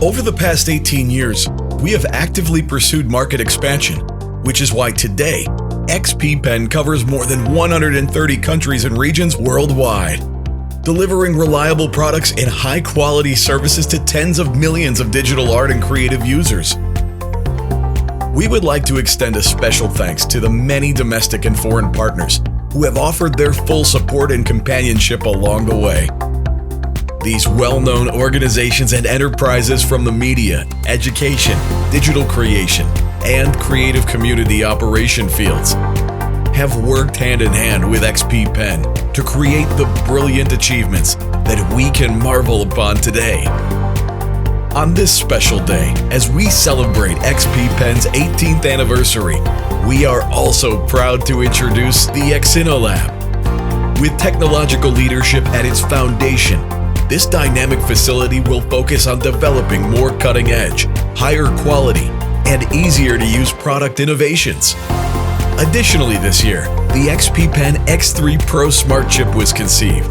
Over the past 18 years, we have actively pursued market expansion, which is why today, XPPen covers more than 130 countries and regions worldwide, delivering reliable products and high-quality services to tens of millions of digital art and creative users. We would like to extend a special thanks to the many domestic and foreign partners who have offered their full support and companionship along the way. These well-known organizations and enterprises from the media, education, digital creation, and creative community operation fields have worked hand in hand with XPPen to create the brilliant achievements that we can marvel upon today. On this special day, as we celebrate XPPen's 18th anniversary, we are also proud to introduce the XINOLab. With technological leadership at its foundation, this dynamic facility will focus on developing more cutting-edge, higher quality, and easier-to-use product innovations. Additionally this year, the XPPen X3 Pro Smart Chip was conceived.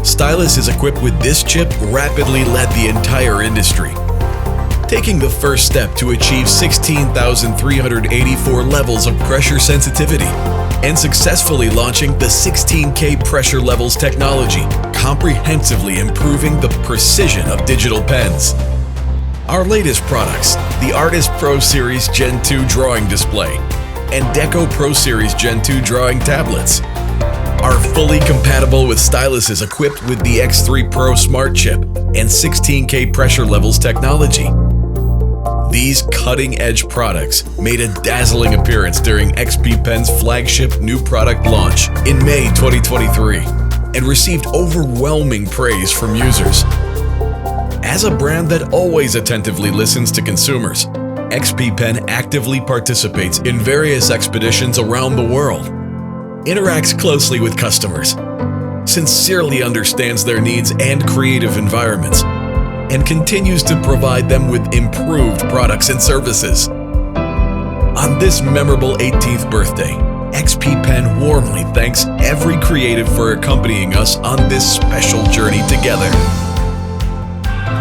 Stylus is equipped with this chip rapidly led the entire industry, taking the first step to achieve 16,384 levels of pressure sensitivity and successfully launching the 16K pressure levels technology, comprehensively improving the precision of digital pens. Our latest products, the Artist Pro Series Gen 2 drawing display and Deco Pro Series Gen 2 drawing tablets, are fully compatible with styluses equipped with the X3 Pro Smart Chip and 16K pressure levels technology. These cutting-edge products made a dazzling appearance during XPPen's flagship new product launch in May 2023 and received overwhelming praise from users. As a brand that always attentively listens to consumers, XPPen actively participates in various expeditions around the world, interacts closely with customers, sincerely understands their needs and creative environments, and continues to provide them with improved products and services. On this memorable 18th birthday, XPPen warmly thanks every creative for accompanying us on this special journey together.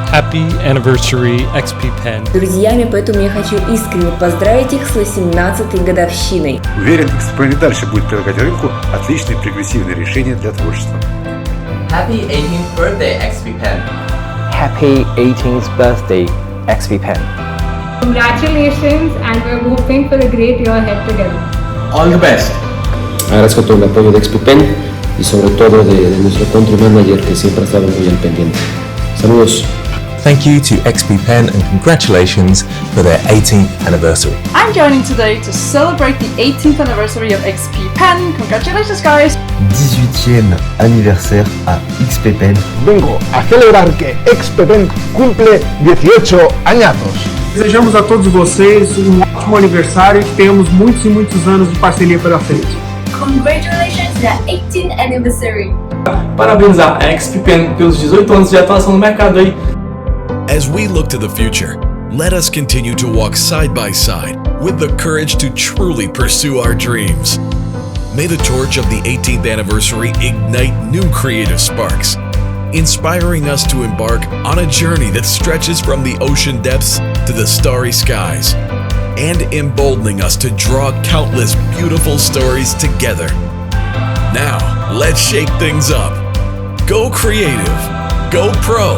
Happy anniversary, XPPen. Друзьями, поэтому я хочу искренне поздравить их с 18-й годовщиной. Уверен, XPPen и дальше будет предлагать рынку отличные прогрессивные решения для творчества. Happy 18th birthday, XPPen. Happy 18th birthday, XPPen. Congratulations, and we're hoping for a great year ahead together. All the best. Agradezco todo el apoyo de XPPen y sobre todo de nuestro country manager que siempre ha estado muy al pendiente. Saludos. Thank you to XPPen and congratulations for their 18th anniversary. I'm joining today to celebrate the 18th anniversary of XPPen. Congratulations, guys! 18e anniversaire a XPPen. Vengo a celebrar que XPPen cumple 18 años. Desejamos a todos vocês ótimo aniversário e que tenhamos muitos e muitos anos de parceria pela frente. Congratulations to the 18th anniversary. Parabenizar a XPPen pelos 18 anos de atuação no mercado aí. As we look to the future, let us continue to walk side by side with the courage to truly pursue our dreams. May the torch of the 18th anniversary ignite new creative sparks, inspiring us to embark on a journey that stretches from the ocean depths to the starry skies, and emboldening us to draw countless beautiful stories together. Now, let's shake things up. Go creative, go pro.